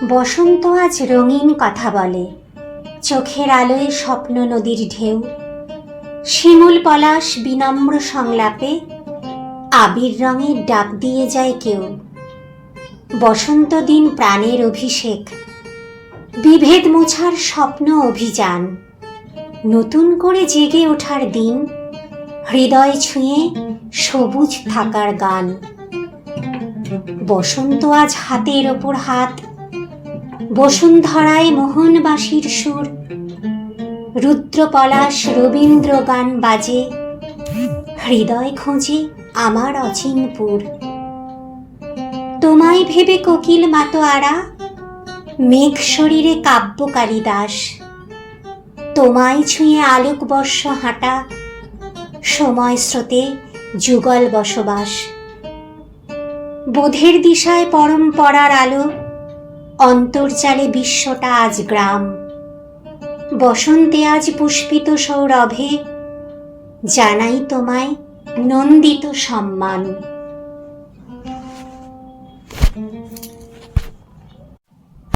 বসন্ত আজ রঙিন কথা বলে, চোখের আলোয় স্বপ্ন নদীর ঢেউ, শিমুল পলাশ বিনম্র সংলাপে আবির রঙে ডাক দিয়ে যায় কেউ। বসন্ত দিন প্রাণের অভিষেক, বিভেদ মোছার স্বপ্ন অভিযান, নতুন করে জেগে ওঠার দিন, হৃদয় ছুঁয়ে সবুজ থাকার গান। বসন্ত আজ হাতের ওপর হাত, বসুন্ধরায় মোহনবাসীর সুর, রুদ্র পলাশ রবীন্দ্র গান বাজে, হৃদয় খোঁজে আমার অচিনপুর। তোমায় ভেবে কোকিল মাতোয়ারা, মেঘ শরীরে কাব্য কালিদাস, তোমায় ছুঁয়ে আলোক বর্ষ হাঁটা, সময় স্রোতে যুগল বসবাস। বোধের দিশায় পরম্পরার আলো, অন্তর্জালে বিশ্বটা আজ গ্রাম। বসন্তে আজ পুষ্পিত সৌরভে জানাই তোমায় নন্দিত সম্মান।